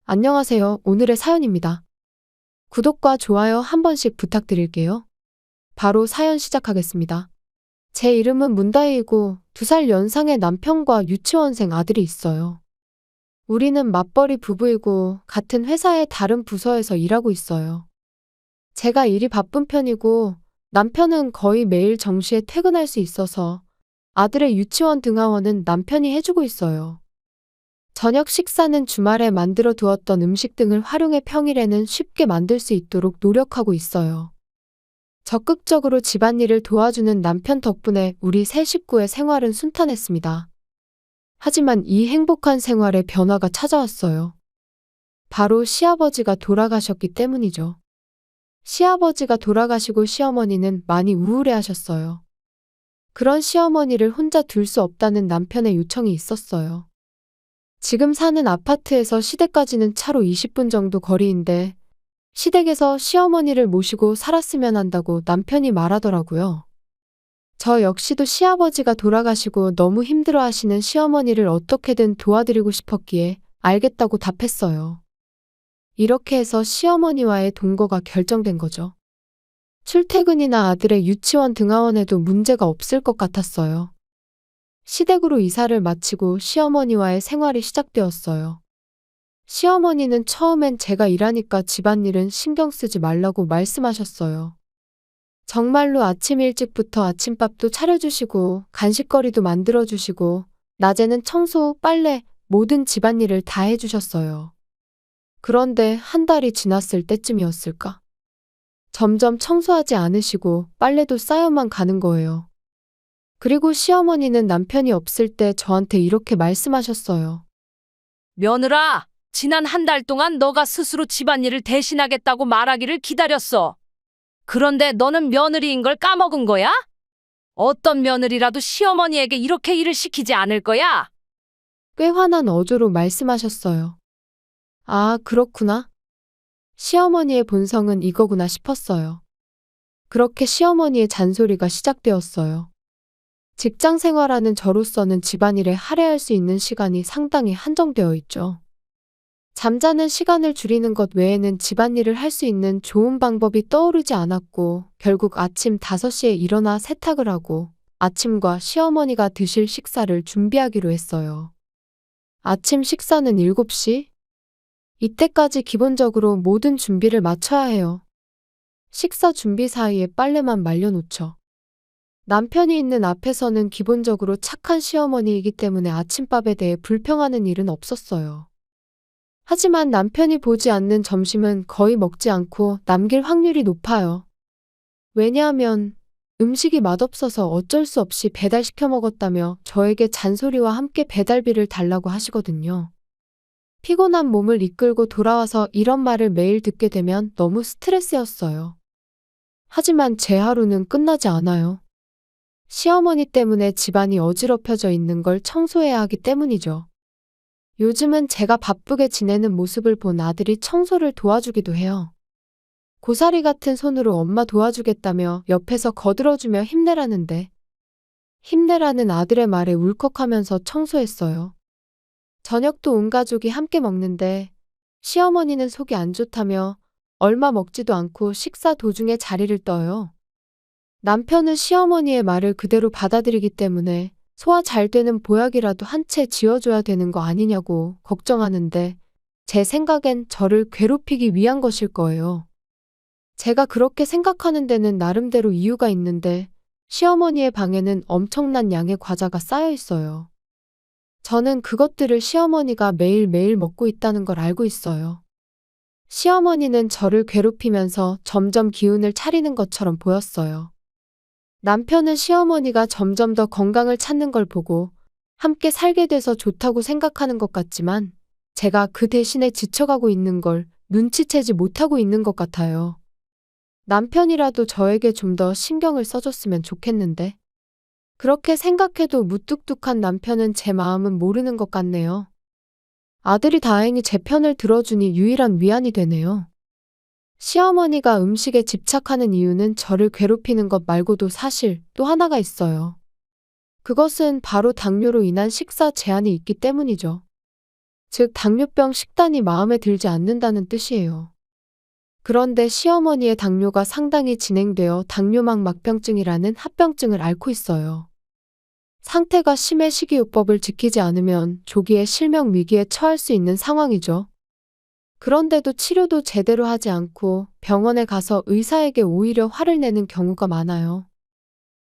안녕하세요. 오늘의 사연입니다. 구독과 좋아요 한 번씩 부탁드릴게요. 바로 사연 시작하겠습니다. 제 이름은 문다혜이고 2살 연상의 남편과 유치원생 아들이 있어요. 우리는 맞벌이 부부이고 같은 회사의 다른 부서에서 일하고 있어요. 제가 일이 바쁜 편이고 남편은 거의 매일 정시에 퇴근할 수 있어서 아들의 유치원 등하원은 남편이 해주고 있어요. 저녁 식사는 주말에 만들어 두었던 음식 등을 활용해 평일에는 쉽게 만들 수 있도록 노력하고 있어요. 적극적으로 집안일을 도와주는 남편 덕분에 우리 세 식구의 생활은 순탄했습니다. 하지만 이 행복한 생활에 변화가 찾아왔어요. 바로 시아버지가 돌아가셨기 때문이죠. 시아버지가 돌아가시고 시어머니는 많이 우울해하셨어요. 그런 시어머니를 혼자 둘 수 없다는 남편의 요청이 있었어요. 지금 사는 아파트에서 시댁까지는 차로 20분 정도 거리인데 시댁에서 시어머니를 모시고 살았으면 한다고 남편이 말하더라고요. 저 역시도 시아버지가 돌아가시고 너무 힘들어하시는 시어머니를 어떻게든 도와드리고 싶었기에 알겠다고 답했어요. 이렇게 해서 시어머니와의 동거가 결정된 거죠. 출퇴근이나 아들의 유치원 등하원에도 문제가 없을 것 같았어요. 시댁으로 이사를 마치고 시어머니와의 생활이 시작되었어요. 시어머니는 처음엔 제가 일하니까 집안일은 신경 쓰지 말라고 말씀하셨어요. 정말로 아침 일찍부터 아침밥도 차려주시고 간식거리도 만들어주시고 낮에는 청소, 빨래, 모든 집안일을 다 해주셨어요. 그런데 한 달이 지났을 때쯤이었을까? 점점 청소하지 않으시고 빨래도 쌓여만 가는 거예요. 그리고 시어머니는 남편이 없을 때 저한테 이렇게 말씀하셨어요. 며느라, 지난 한 달 동안 너가 스스로 집안일을 대신하겠다고 말하기를 기다렸어. 그런데 너는 며느리인 걸 까먹은 거야? 어떤 며느리라도 시어머니에게 이렇게 일을 시키지 않을 거야? 꽤 화난 어조로 말씀하셨어요. 아, 그렇구나. 시어머니의 본성은 이거구나 싶었어요. 그렇게 시어머니의 잔소리가 시작되었어요. 직장 생활하는 저로서는 집안일에 할애할 수 있는 시간이 상당히 한정되어 있죠. 잠자는 시간을 줄이는 것 외에는 집안일을 할 수 있는 좋은 방법이 떠오르지 않았고 결국 아침 5시에 일어나 세탁을 하고 아침과 시어머니가 드실 식사를 준비하기로 했어요. 아침 식사는 7시? 이때까지 기본적으로 모든 준비를 마쳐야 해요. 식사 준비 사이에 빨래만 말려놓죠. 남편이 있는 앞에서는 기본적으로 착한 시어머니이기 때문에 아침밥에 대해 불평하는 일은 없었어요. 하지만 남편이 보지 않는 점심은 거의 먹지 않고 남길 확률이 높아요. 왜냐하면 음식이 맛없어서 어쩔 수 없이 배달시켜 먹었다며 저에게 잔소리와 함께 배달비를 달라고 하시거든요. 피곤한 몸을 이끌고 돌아와서 이런 말을 매일 듣게 되면 너무 스트레스였어요. 하지만 제 하루는 끝나지 않아요. 시어머니 때문에 집안이 어지럽혀져 있는 걸 청소해야 하기 때문이죠. 요즘은 제가 바쁘게 지내는 모습을 본 아들이 청소를 도와주기도 해요. 고사리 같은 손으로 엄마 도와주겠다며 옆에서 거들어주며 힘내라는데 힘내라는 아들의 말에 울컥하면서 청소했어요. 저녁도 온 가족이 함께 먹는데 시어머니는 속이 안 좋다며 얼마 먹지도 않고 식사 도중에 자리를 떠요. 남편은 시어머니의 말을 그대로 받아들이기 때문에 소화 잘 되는 보약이라도 한 채 지어줘야 되는 거 아니냐고 걱정하는데 제 생각엔 저를 괴롭히기 위한 것일 거예요. 제가 그렇게 생각하는 데는 나름대로 이유가 있는데 시어머니의 방에는 엄청난 양의 과자가 쌓여 있어요. 저는 그것들을 시어머니가 매일매일 먹고 있다는 걸 알고 있어요. 시어머니는 저를 괴롭히면서 점점 기운을 차리는 것처럼 보였어요. 남편은 시어머니가 점점 더 건강을 찾는 걸 보고 함께 살게 돼서 좋다고 생각하는 것 같지만 제가 그 대신에 지쳐가고 있는 걸 눈치채지 못하고 있는 것 같아요. 남편이라도 저에게 좀 더 신경을 써줬으면 좋겠는데. 그렇게 생각해도 무뚝뚝한 남편은 제 마음은 모르는 것 같네요. 아들이 다행히 제 편을 들어주니 유일한 위안이 되네요. 시어머니가 음식에 집착하는 이유는 저를 괴롭히는 것 말고도 사실 또 하나가 있어요. 그것은 바로 당뇨로 인한 식사 제한이 있기 때문이죠. 즉 당뇨병 식단이 마음에 들지 않는다는 뜻이에요. 그런데 시어머니의 당뇨가 상당히 진행되어 당뇨막 막병증이라는 합병증을 앓고 있어요. 상태가 심해 식이요법을 지키지 않으면 조기에 실명 위기에 처할 수 있는 상황이죠. 그런데도 치료도 제대로 하지 않고 병원에 가서 의사에게 오히려 화를 내는 경우가 많아요.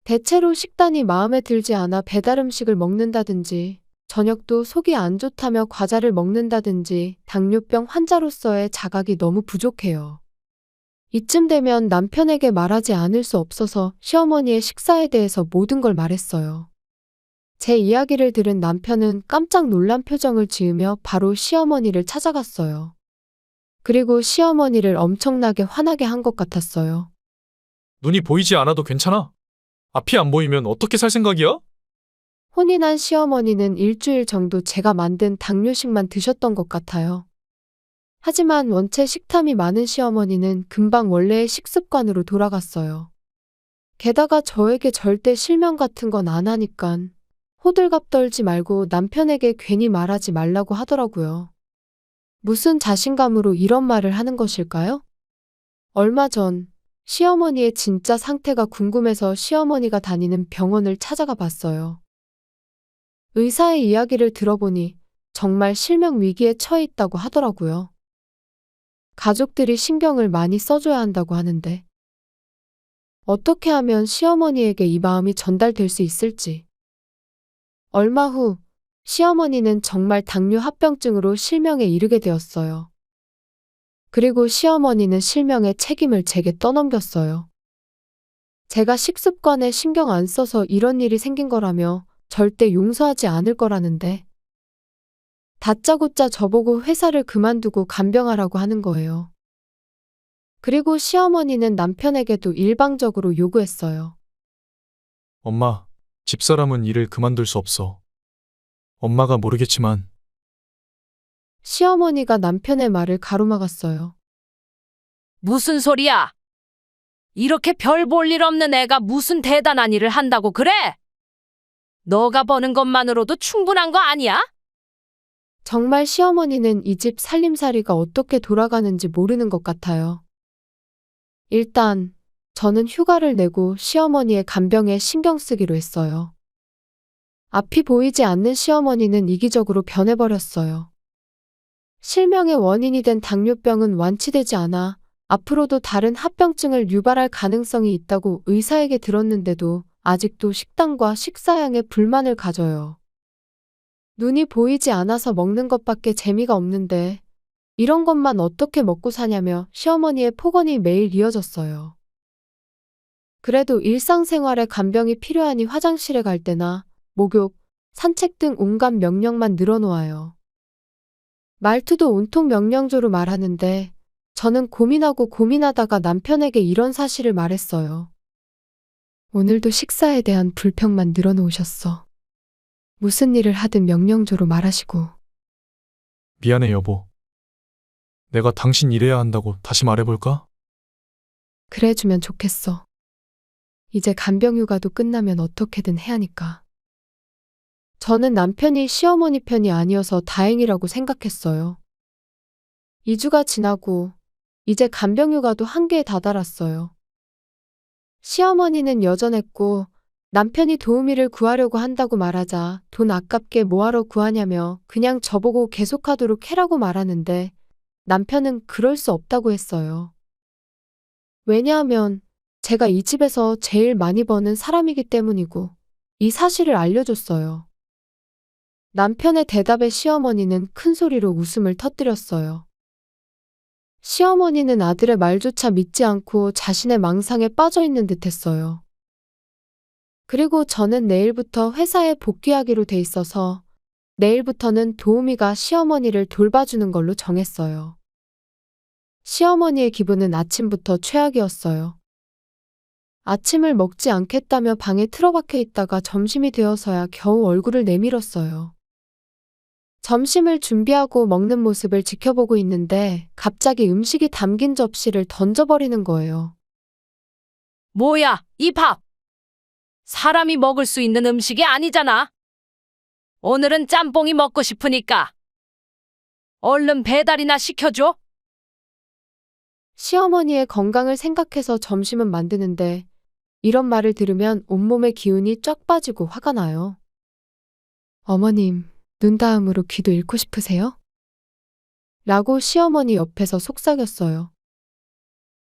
대체로 식단이 마음에 들지 않아 배달 음식을 먹는다든지, 저녁도 속이 안 좋다며 과자를 먹는다든지, 당뇨병 환자로서의 자각이 너무 부족해요. 이쯤 되면 남편에게 말하지 않을 수 없어서 시어머니의 식사에 대해서 모든 걸 말했어요. 제 이야기를 들은 남편은 깜짝 놀란 표정을 지으며 바로 시어머니를 찾아갔어요. 그리고 시어머니를 엄청나게 화나게 한 것 같았어요. 눈이 보이지 않아도 괜찮아? 앞이 안 보이면 어떻게 살 생각이야? 혼이 난 시어머니는 일주일 정도 제가 만든 당뇨식만 드셨던 것 같아요. 하지만 원체 식탐이 많은 시어머니는 금방 원래의 식습관으로 돌아갔어요. 게다가 저에게 절대 실명 같은 건 안 하니깐 호들갑 떨지 말고 남편에게 괜히 말하지 말라고 하더라고요. 무슨 자신감으로 이런 말을 하는 것일까요? 얼마 전 시어머니의 진짜 상태가 궁금해서 시어머니가 다니는 병원을 찾아가 봤어요. 의사의 이야기를 들어보니 정말 실명 위기에 처해 있다고 하더라고요. 가족들이 신경을 많이 써줘야 한다고 하는데 어떻게 하면 시어머니에게 이 마음이 전달될 수 있을지. 얼마 후 시어머니는 정말 당뇨 합병증으로 실명에 이르게 되었어요. 그리고 시어머니는 실명의 책임을 제게 떠넘겼어요. 제가 식습관에 신경 안 써서 이런 일이 생긴 거라며 절대 용서하지 않을 거라는데 다짜고짜 저보고 회사를 그만두고 간병하라고 하는 거예요. 그리고 시어머니는 남편에게도 일방적으로 요구했어요. 엄마, 집사람은 일을 그만둘 수 없어. 엄마가 모르겠지만 시어머니가 남편의 말을 가로막았어요. 무슨 소리야? 이렇게 별 볼 일 없는 애가 무슨 대단한 일을 한다고 그래? 너가 버는 것만으로도 충분한 거 아니야? 정말 시어머니는 이 집 살림살이가 어떻게 돌아가는지 모르는 것 같아요. 일단 저는 휴가를 내고 시어머니의 간병에 신경 쓰기로 했어요. 앞이 보이지 않는 시어머니는 이기적으로 변해버렸어요. 실명의 원인이 된 당뇨병은 완치되지 않아 앞으로도 다른 합병증을 유발할 가능성이 있다고 의사에게 들었는데도 아직도 식단과 식사량에 불만을 가져요. 눈이 보이지 않아서 먹는 것밖에 재미가 없는데 이런 것만 어떻게 먹고 사냐며 시어머니의 폭언이 매일 이어졌어요. 그래도 일상생활에 간병이 필요하니 화장실에 갈 때나 목욕, 산책 등 온갖 명령만 늘어놓아요. 말투도 온통 명령조로 말하는데 저는 고민하고 고민하다가 남편에게 이런 사실을 말했어요. 오늘도 식사에 대한 불평만 늘어놓으셨어. 무슨 일을 하든 명령조로 말하시고. 미안해 여보. 내가 당신 일해야 한다고 다시 말해볼까? 그래주면 좋겠어. 이제 간병휴가도 끝나면 어떻게든 해야 하니까. 저는 남편이 시어머니 편이 아니어서 다행이라고 생각했어요. 2주가 지나고 이제 간병휴가도 한계에 다다랐어요. 시어머니는 여전했고 남편이 도우미를 구하려고 한다고 말하자 돈 아깝게 뭐하러 구하냐며 그냥 저보고 계속하도록 해라고 말하는데 남편은 그럴 수 없다고 했어요. 왜냐하면 제가 이 집에서 제일 많이 버는 사람이기 때문이고 이 사실을 알려줬어요. 남편의 대답에 시어머니는 큰 소리로 웃음을 터뜨렸어요. 시어머니는 아들의 말조차 믿지 않고 자신의 망상에 빠져 있는 듯 했어요. 그리고 저는 내일부터 회사에 복귀하기로 돼 있어서 내일부터는 도우미가 시어머니를 돌봐주는 걸로 정했어요. 시어머니의 기분은 아침부터 최악이었어요. 아침을 먹지 않겠다며 방에 틀어박혀 있다가 점심이 되어서야 겨우 얼굴을 내밀었어요. 점심을 준비하고 먹는 모습을 지켜보고 있는데 갑자기 음식이 담긴 접시를 던져버리는 거예요. 뭐야, 이 밥! 사람이 먹을 수 있는 음식이 아니잖아. 오늘은 짬뽕이 먹고 싶으니까 얼른 배달이나 시켜줘. 시어머니의 건강을 생각해서 점심은 만드는데 이런 말을 들으면 온몸의 기운이 쫙 빠지고 화가 나요. 어머님, 눈 다음으로 귀도 잃고 싶으세요? 라고 시어머니 옆에서 속삭였어요.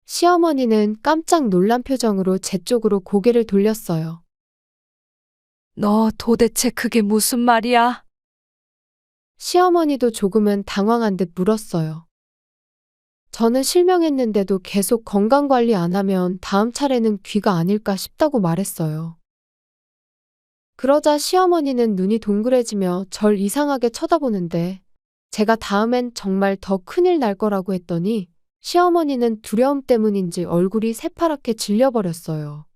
시어머니는 깜짝 놀란 표정으로 제 쪽으로 고개를 돌렸어요. 너 도대체 그게 무슨 말이야? 시어머니도 조금은 당황한 듯 물었어요. 저는 실명했는데도 계속 건강관리 안 하면 다음 차례는 귀가 아닐까 싶다고 말했어요. 그러자 시어머니는 눈이 동그래지며 절 이상하게 쳐다보는데 제가 다음엔 정말 더 큰일 날 거라고 했더니 시어머니는 두려움 때문인지 얼굴이 새파랗게 질려버렸어요.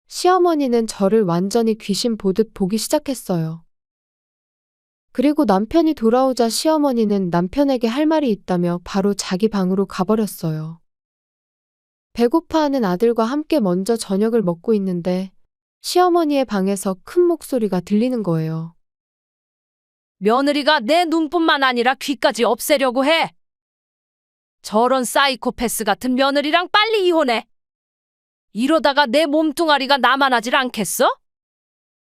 시어머니는 저를 완전히 귀신 보듯 보기 시작했어요. 그리고 남편이 돌아오자 시어머니는 남편에게 할 말이 있다며 바로 자기 방으로 가버렸어요. 배고파하는 아들과 함께 먼저 저녁을 먹고 있는데 시어머니의 방에서 큰 목소리가 들리는 거예요. 며느리가 내 눈뿐만 아니라 귀까지 없애려고 해. 저런 사이코패스 같은 며느리랑 빨리 이혼해. 이러다가 내 몸뚱아리가 남아나질 않겠어?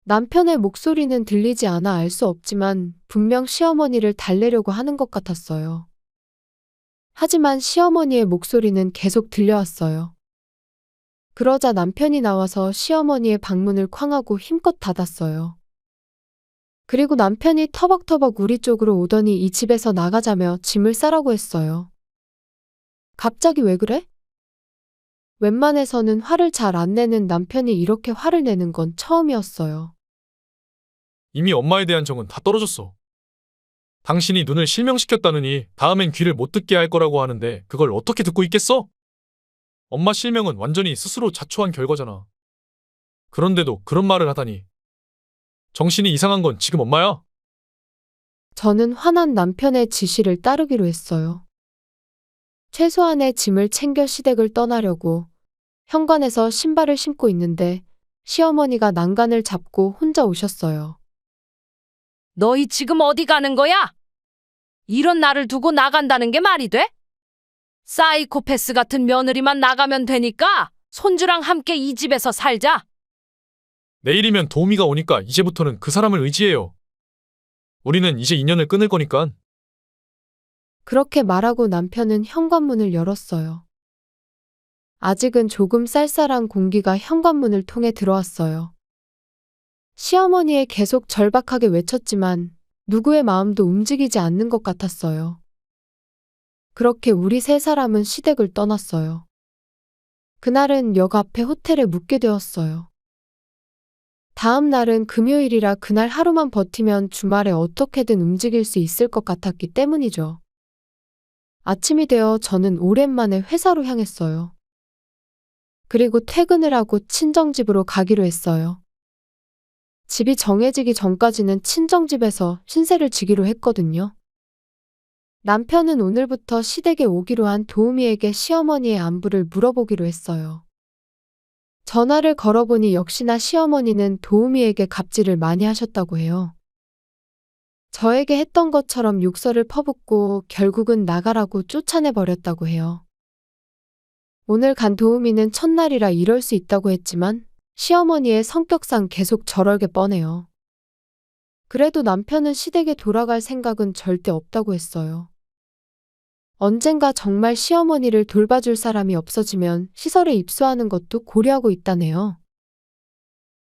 남편의 목소리는 들리지 않아 알 수 없지만 분명 시어머니를 달래려고 하는 것 같았어요. 하지만 시어머니의 목소리는 계속 들려왔어요. 그러자 남편이 나와서 시어머니의 방문을 쾅하고 힘껏 닫았어요. 그리고 남편이 터벅터벅 우리 쪽으로 오더니 이 집에서 나가자며 짐을 싸라고 했어요. 갑자기 왜 그래? 웬만해서는 화를 잘 안 내는 남편이 이렇게 화를 내는 건 처음이었어요. 이미 엄마에 대한 정은 다 떨어졌어. 당신이 눈을 실명시켰다느니 다음엔 귀를 못 듣게 할 거라고 하는데 그걸 어떻게 듣고 있겠어? 엄마 실명은 완전히 스스로 자초한 결과잖아. 그런데도 그런 말을 하다니. 정신이 이상한 건 지금 엄마야. 저는 화난 남편의 지시를 따르기로 했어요. 최소한의 짐을 챙겨 시댁을 떠나려고 현관에서 신발을 신고 있는데 시어머니가 난간을 잡고 혼자 오셨어요. 너희 지금 어디 가는 거야? 이런 나를 두고 나간다는 게 말이 돼? 사이코패스 같은 며느리만 나가면 되니까 손주랑 함께 이 집에서 살자. 내일이면 도우미가 오니까 이제부터는 그 사람을 의지해요. 우리는 이제 인연을 끊을 거니까. 그렇게 말하고 남편은 현관문을 열었어요. 아직은 조금 쌀쌀한 공기가 현관문을 통해 들어왔어요. 시어머니에 계속 절박하게 외쳤지만 누구의 마음도 움직이지 않는 것 같았어요. 그렇게 우리 세 사람은 시댁을 떠났어요. 그날은 역 앞에 호텔에 묵게 되었어요. 다음 날은 금요일이라 그날 하루만 버티면 주말에 어떻게든 움직일 수 있을 것 같았기 때문이죠. 아침이 되어 저는 오랜만에 회사로 향했어요. 그리고 퇴근을 하고 친정집으로 가기로 했어요. 집이 정해지기 전까지는 친정집에서 신세를 지기로 했거든요. 남편은 오늘부터 시댁에 오기로 한 도우미에게 시어머니의 안부를 물어보기로 했어요. 전화를 걸어보니 역시나 시어머니는 도우미에게 갑질을 많이 하셨다고 해요. 저에게 했던 것처럼 욕설을 퍼붓고 결국은 나가라고 쫓아내버렸다고 해요. 오늘 간 도우미는 첫날이라 이럴 수 있다고 했지만 시어머니의 성격상 계속 저럴게 뻔해요. 그래도 남편은 시댁에 돌아갈 생각은 절대 없다고 했어요. 언젠가 정말 시어머니를 돌봐줄 사람이 없어지면 시설에 입소하는 것도 고려하고 있다네요.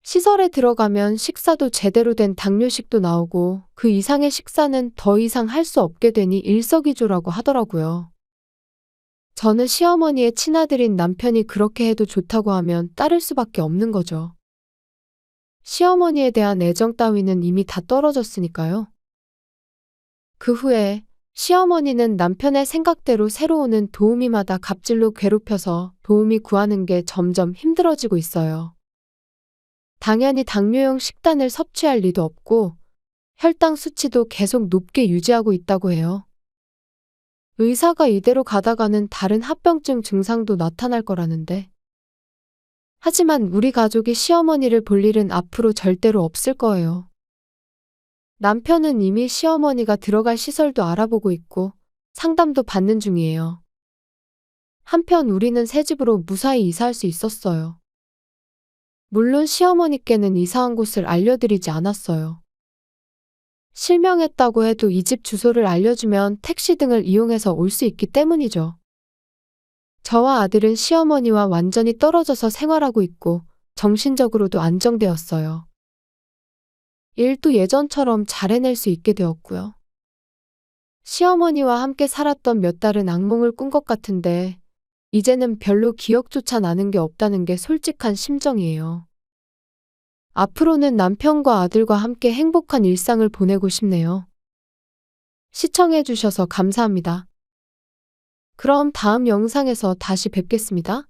시설에 들어가면 식사도 제대로 된 당뇨식도 나오고 그 이상의 식사는 더 이상 할 수 없게 되니 일석이조라고 하더라고요. 저는 시어머니의 친아들인 남편이 그렇게 해도 좋다고 하면 따를 수밖에 없는 거죠. 시어머니에 대한 애정 따위는 이미 다 떨어졌으니까요. 그 후에 시어머니는 남편의 생각대로 새로 오는 도우미마다 갑질로 괴롭혀서 도우미 구하는 게 점점 힘들어지고 있어요. 당연히 당뇨용 식단을 섭취할 리도 없고 혈당 수치도 계속 높게 유지하고 있다고 해요. 의사가 이대로 가다가는 다른 합병증 증상도 나타날 거라는데. 하지만 우리 가족이 시어머니를 볼 일은 앞으로 절대로 없을 거예요. 남편은 이미 시어머니가 들어갈 시설도 알아보고 있고 상담도 받는 중이에요. 한편 우리는 새 집으로 무사히 이사할 수 있었어요. 물론 시어머니께는 이사한 곳을 알려드리지 않았어요. 실명했다고 해도 이 집 주소를 알려주면 택시 등을 이용해서 올 수 있기 때문이죠. 저와 아들은 시어머니와 완전히 떨어져서 생활하고 있고 정신적으로도 안정되었어요. 일도 예전처럼 잘 해낼 수 있게 되었고요. 시어머니와 함께 살았던 몇 달은 악몽을 꾼 것 같은데 이제는 별로 기억조차 나는 게 없다는 게 솔직한 심정이에요. 앞으로는 남편과 아들과 함께 행복한 일상을 보내고 싶네요. 시청해주셔서 감사합니다. 그럼 다음 영상에서 다시 뵙겠습니다.